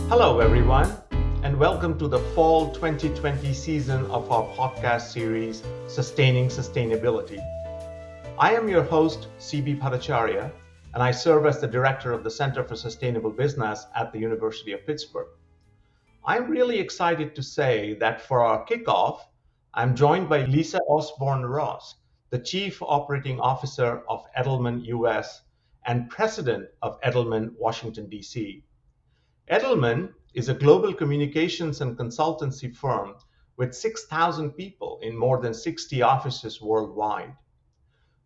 Hello, everyone, and welcome to the fall 2020 season of our podcast series, Sustaining Sustainability. I am your host, CB Bhattacharya, and I serve as the director of the Center for Sustainable Business at the University of Pittsburgh. I'm really excited to say that for our kickoff, I'm joined by Lisa Osborne Ross, the Chief Operating Officer of Edelman US and President of Edelman Washington, D.C. Edelman is a global communications and consultancy firm with 6,000 people in more than 60 offices worldwide.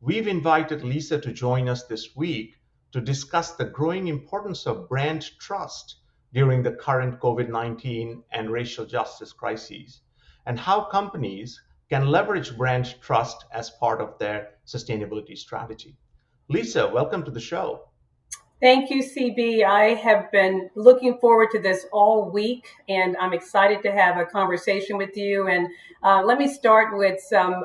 We've invited Lisa to join us this week to discuss the growing importance of brand trust during the current COVID-19 and racial justice crises, and how companies can leverage brand trust as part of their sustainability strategy. Lisa, welcome to the show. Thank you, CB. I have been looking forward to this all week, and I'm excited to have a conversation with you. And let me start with some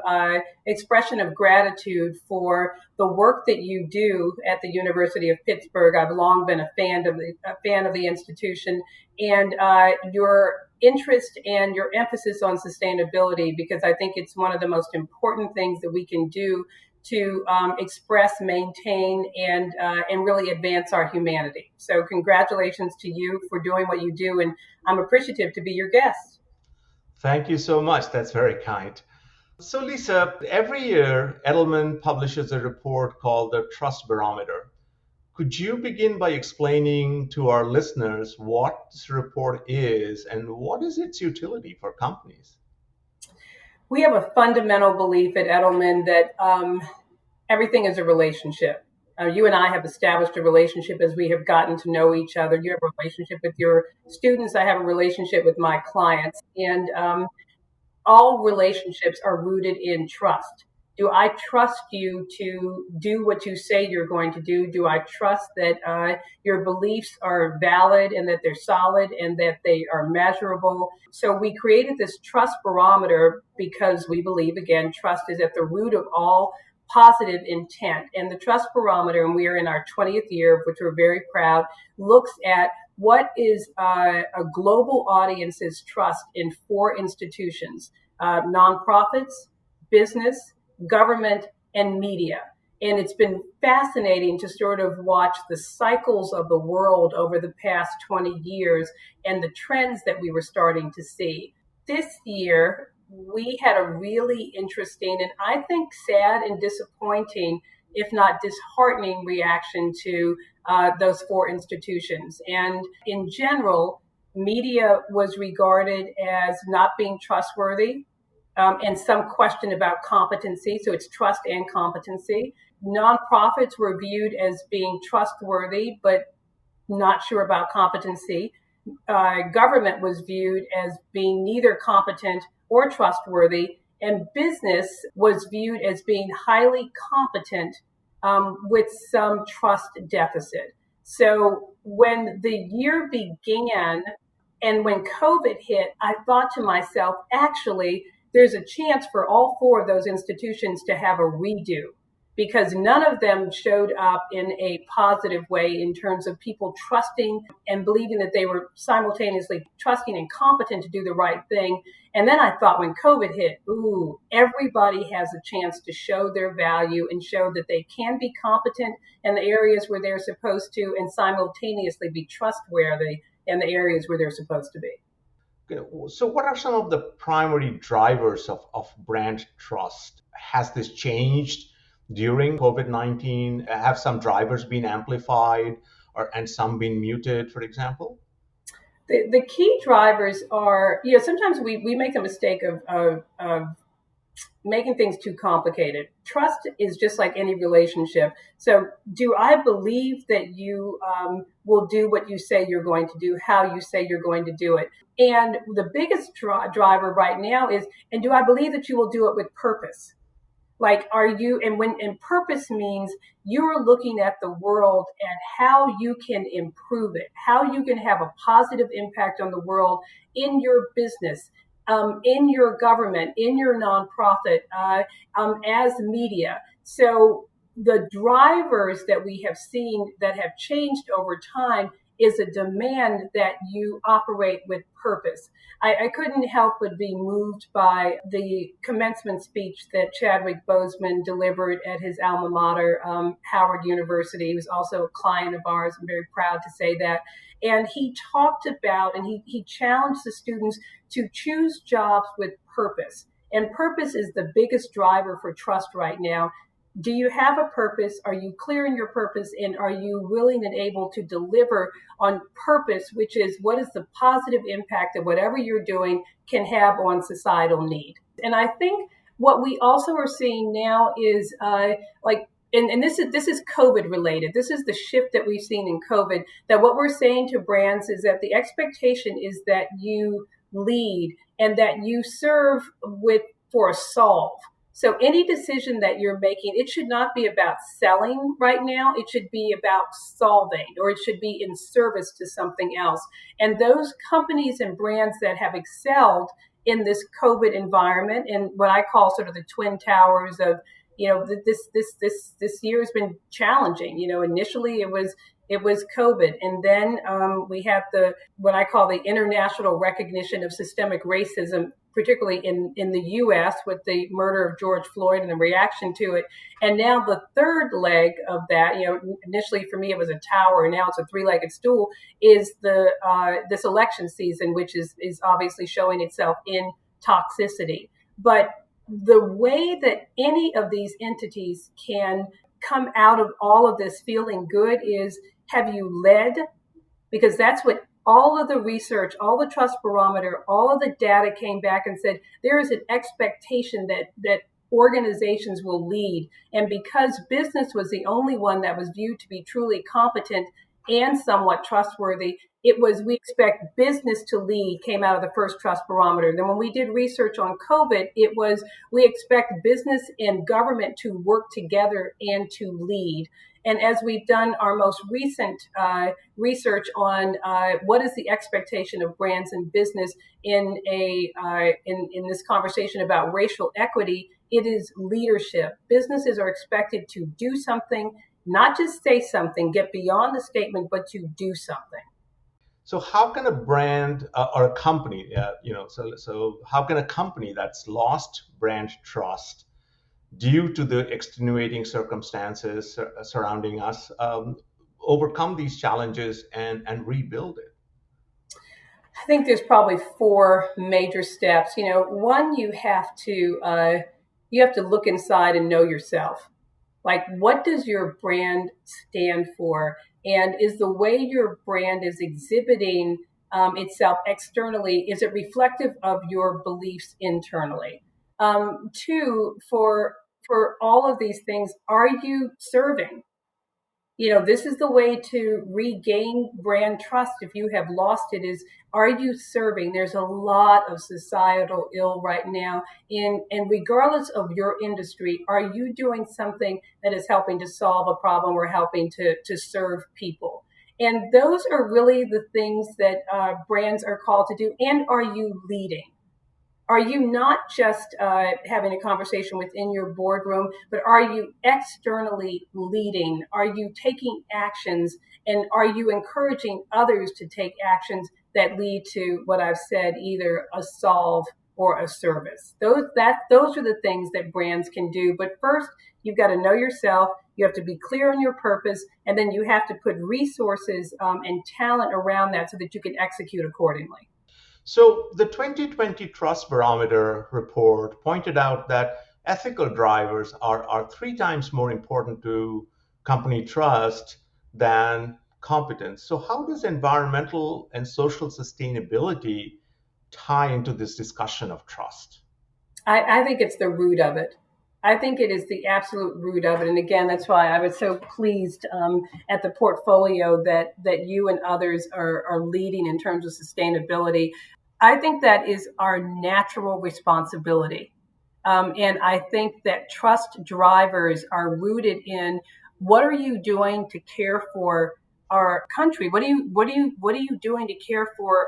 expression of gratitude for the work that you do at the University of Pittsburgh. I've long been a fan of the institution, and your interest and your emphasis on sustainability, because I think it's one of the most important things that we can do to express, maintain, and really advance our humanity. So congratulations to you for doing what you do, and I'm appreciative to be your guest. Thank you so much. That's very kind. So Lisa, every year Edelman publishes a report called the Trust Barometer. Could you begin by explaining to our listeners what this report is and what is its utility for companies? We have a fundamental belief at Edelman that everything is a relationship. You and I have established a relationship as we have gotten to know each other. You have a relationship with your students. I have a relationship with my clients. And all relationships are rooted in trust. Do I trust you to do what you say you're going to do? Do I trust that your beliefs are valid and that they're solid and that they are measurable? So we created this trust barometer because we believe, again, trust is at the root of all positive intent. And the trust barometer, and we are in our 20th year, of which we're very proud, looks at what is a global audience's trust in 4 institutions: nonprofits, business, government, and media. And it's been fascinating to sort of watch the cycles of the world over the past 20 years and the trends that we were starting to see. This year, we had a really interesting and I think sad and disappointing, if not disheartening, reaction to those 4 institutions. And in general, media was regarded as not being trustworthy, and some question about competency. So it's trust and competency. Nonprofits were viewed as being trustworthy, but not sure about competency. Government was viewed as being neither competent or trustworthy, and business was viewed as being highly competent with some trust deficit. So when the year began and when COVID hit, I thought to myself, actually, there's a chance for all 4 of those institutions to have a redo, because none of them showed up in a positive way in terms of people trusting and believing that they were simultaneously trusting and competent to do the right thing. And then I thought when COVID hit, everybody has a chance to show their value and show that they can be competent in the areas where they're supposed to and simultaneously be trustworthy in the areas where they're supposed to be. So what are some of the primary drivers of brand trust? Has this changed during COVID-19? Have some drivers been amplified and some been muted, for example? The key drivers are, sometimes we make a mistake of making things too complicated. Trust is just like any relationship. So do I believe that you will do what you say you're going to do, how you say you're going to do it? And the biggest driver right now is, and do I believe that you will do it with purpose? Like, and purpose means you're looking at the world and how you can improve it, how you can have a positive impact on the world in your business, in your government, in your nonprofit, as media. So the drivers that we have seen that have changed over time is a demand that you operate with purpose. I couldn't help but be moved by the commencement speech that Chadwick Boseman delivered at his alma mater, Howard University. He was also a client of ours. I'm very proud to say that. And he talked about, and he challenged the students to choose jobs with purpose. And purpose is the biggest driver for trust right now. Do you have a purpose? Are you clear in your purpose? And are you willing and able to deliver on purpose, which is what is the positive impact of whatever you're doing can have on societal need? And I think what we also are seeing now is and this is COVID related. This is the shift that we've seen in COVID, that what we're saying to brands is that the expectation is that you lead and that you serve for a solve. So any decision that you're making, it should not be about selling right now. It should be about solving, or it should be in service to something else. And those companies and brands that have excelled in this COVID environment, and what I call sort of the twin towers of, this year has been challenging. Initially it was COVID, and then we have what I call the international recognition of systemic racism, particularly in the U.S. with the murder of George Floyd and the reaction to it. And now the third leg of that, initially for me it was a tower, and now it's a three-legged stool, is this election season, which is obviously showing itself in toxicity. But the way that any of these entities can come out of all of this feeling good is, have you led? Because that's what all of the research, all the Trust Barometer, all of the data came back and said there is an expectation that organizations will lead. And because business was the only one that was viewed to be truly competent and somewhat trustworthy, we expect business to lead, came out of the first Trust Barometer. Then when we did research on COVID, we expect business and government to work together and to lead. And as we've done our most recent research on what is the expectation of brands and business in this conversation about racial equity, it is leadership. Businesses are expected to do something, not just say something, get beyond the statement, but to do something. So how can a brand or a company, so how can a company that's lost brand trust due to the extenuating circumstances surrounding us overcome these challenges and rebuild it? I think there's probably four major steps. One, you have to look inside and know yourself. Like, what does your brand stand for? And is the way your brand is exhibiting itself externally, is it reflective of your beliefs internally? Two, for all of these things, are you serving? This is the way to regain brand trust if you have lost it, is, are you serving? There's a lot of societal ill right now. And regardless of your industry, are you doing something that is helping to solve a problem or helping to serve people? And those are really the things that brands are called to do. And are you leading? Are you not just having a conversation within your boardroom, but are you externally leading? Are you taking actions, and are you encouraging others to take actions that lead to what I've said, either a solve or a service? Those are the things that brands can do. But first, you've got to know yourself. You have to be clear on your purpose, and then you have to put resources and talent around that so that you can execute accordingly. So the 2020 Trust Barometer report pointed out that ethical drivers are 3 times more important to company trust than competence. So how does environmental and social sustainability tie into this discussion of trust? I think it's the root of it. I think it is the absolute root of it. And again, that's why I was so pleased at the portfolio that you and others are leading in terms of sustainability. I think that is our natural responsibility. And I think that trust drivers are rooted in, what are you doing to care for our country? What are you doing to care for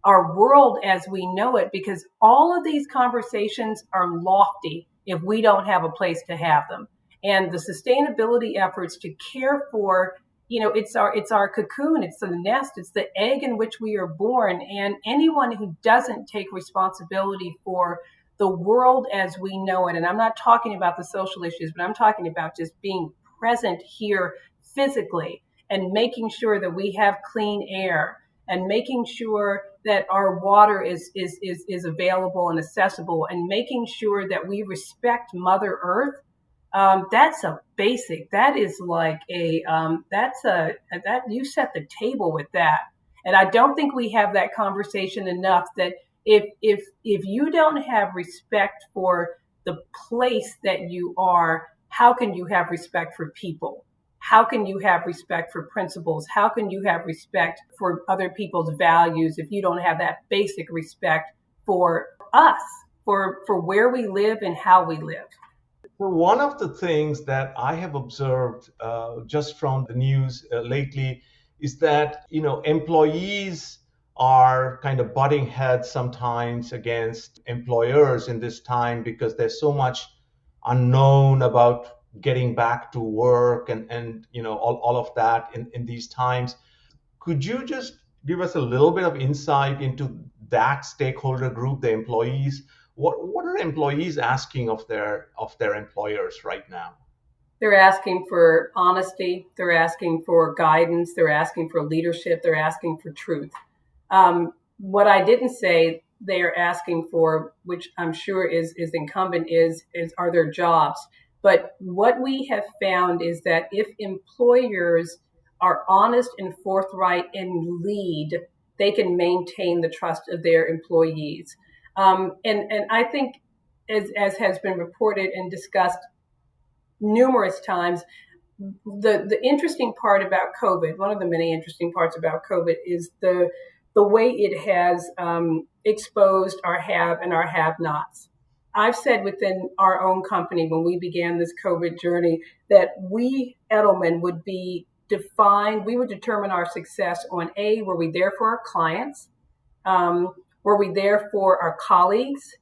our world as we know it? Because all of these conversations are lofty if we don't have a place to have them. And the sustainability efforts to care for it's our cocoon, it's the nest, it's the egg in which we are born. And anyone who doesn't take responsibility for the world as we know it, and I'm not talking about the social issues, but I'm talking about just being present here physically and making sure that we have clean air and making sure that our water is available and accessible and making sure that we respect Mother Earth. That's a basic. That is like that you set the table with that. And I don't think we have that conversation enough that if you don't have respect for the place that you are, how can you have respect for people? How can you have respect for principles? How can you have respect for other people's values if you don't have that basic respect for us, for where we live and how we live? So one of the things that I have observed just from the news lately is that, employees are kind of butting heads sometimes against employers in this time because there's so much unknown about getting back to work and all of that in these times. Could you just give us a little bit of insight into that stakeholder group, the employees? What are employees asking of their employers right now? They're asking for honesty. They're asking for guidance. They're asking for leadership. They're asking for truth. What I didn't say they are asking for, which I'm sure is incumbent, is are there jobs? But what we have found is that if employers are honest and forthright and lead, they can maintain the trust of their employees. And I think, as has been reported and discussed numerous times, the interesting part about COVID, one of the many interesting parts about COVID, is the way it has exposed our have and our have-nots. I've said within our own company when we began this COVID journey that we, Edelman, would be defined, we would determine our success on A, were we there for our clients? Were we there for our colleagues?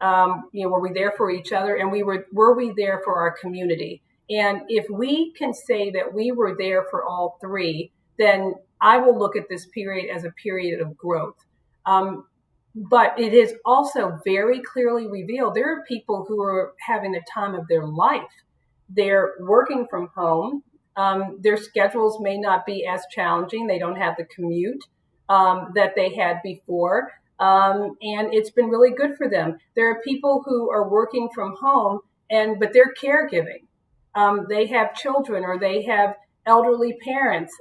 Were we there for each other? And were we there for our community? And if we can say that we were there for all three, then I will look at this period as a period of growth. But it is also very clearly revealed there are people who are having the time of their life. They're working from home. Their schedules may not be as challenging. They don't have the commute that they had before. And it's been really good for them. There are people who are working from home, but they're caregiving. They have children or they have elderly parents.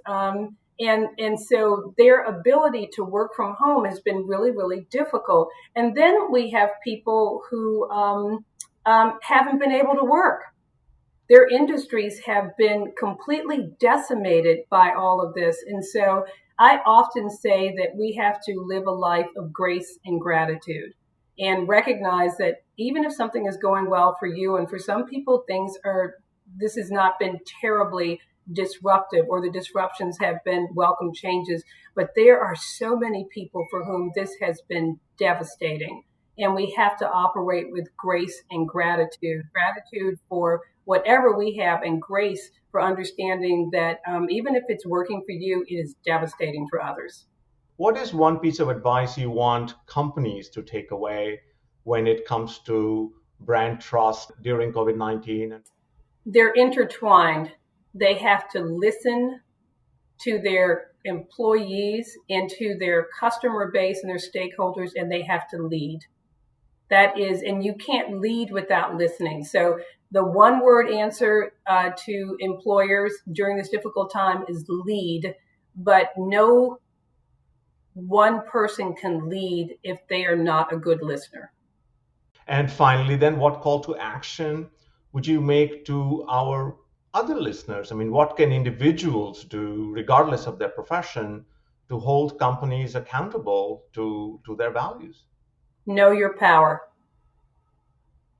And so their ability to work from home has been really, really difficult. And then we have people who haven't been able to work. Their industries have been completely decimated by all of this. And so I often say that we have to live a life of grace and gratitude and recognize that even if something is going well for you, and for some people this has not been terribly disruptive, or the disruptions have been welcome changes, but there are so many people for whom this has been devastating. And we have to operate with grace and gratitude for whatever we have, and grace for understanding that even if it's working for you, it is devastating for others. What is one piece of advice you want companies to take away when it comes to brand trust during COVID-19? They're intertwined. They have to listen to their employees and to their customer base and their stakeholders, and they have to lead. That is, and you can't lead without listening. So the one word answer to employers during this difficult time is lead, but no one person can lead if they are not a good listener. And finally, then, what call to action would you make to our other listeners? I mean, what can individuals do, regardless of their profession, to hold companies accountable to their values? Know your power.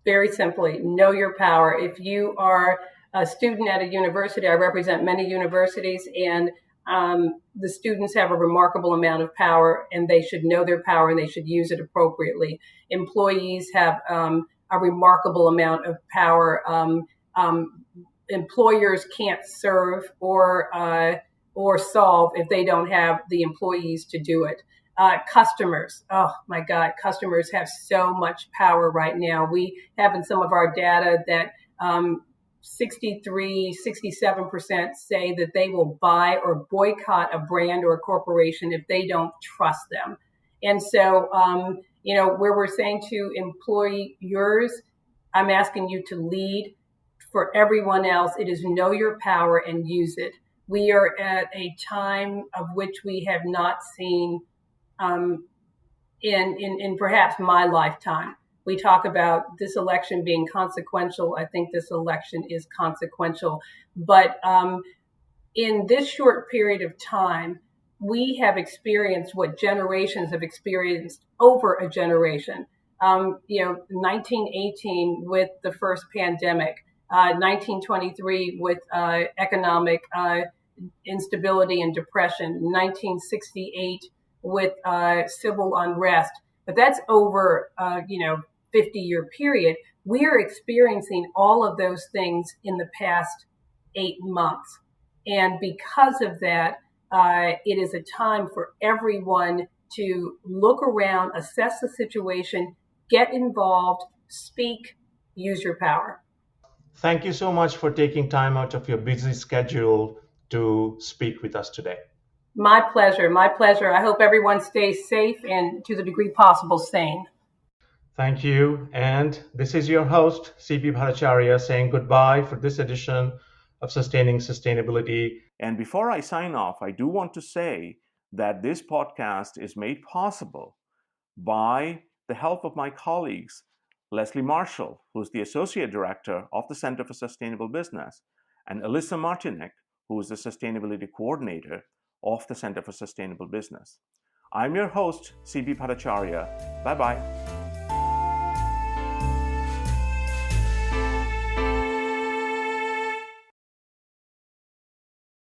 Very simply, know your power. If you are a student at a university, I represent many universities, and the students have a remarkable amount of power, and they should know their power and they should use it appropriately. Employees have a remarkable amount of power. employers can't serve or solve if they don't have the employees to do it. Customers, oh my God, customers have so much power right now. We have in some of our data that 67% say that they will buy or boycott a brand or a corporation if they don't trust them. And so, where we're saying to employers, I'm asking you to lead. For everyone else, it is know your power and use it. We are at a time of which we have not seen in perhaps my lifetime. We talk about this election being consequential. I think this election is consequential. But in this short period of time, we have experienced what generations have experienced over a generation. 1918 with the first pandemic, 1923 with economic instability and depression, 1968 with civil unrest. But that's over, 50-year period. We are experiencing all of those things in the past 8 months. And because of that, it is a time for everyone to look around, assess the situation, get involved, speak, use your power. Thank you so much for taking time out of your busy schedule to speak with us today. My pleasure. My pleasure. I hope everyone stays safe and, to the degree possible, sane. Thank you. And this is your host, CB Bhattacharya, saying goodbye for this edition of Sustaining Sustainability. And before I sign off, I do want to say that this podcast is made possible by the help of my colleagues, Leslie Marshall, who's the Associate Director of the Center for Sustainable Business, and Alyssa Martinec, who is the Sustainability Coordinator of the Center for Sustainable Business. I'm your host, CB Bhattacharya. Bye-bye.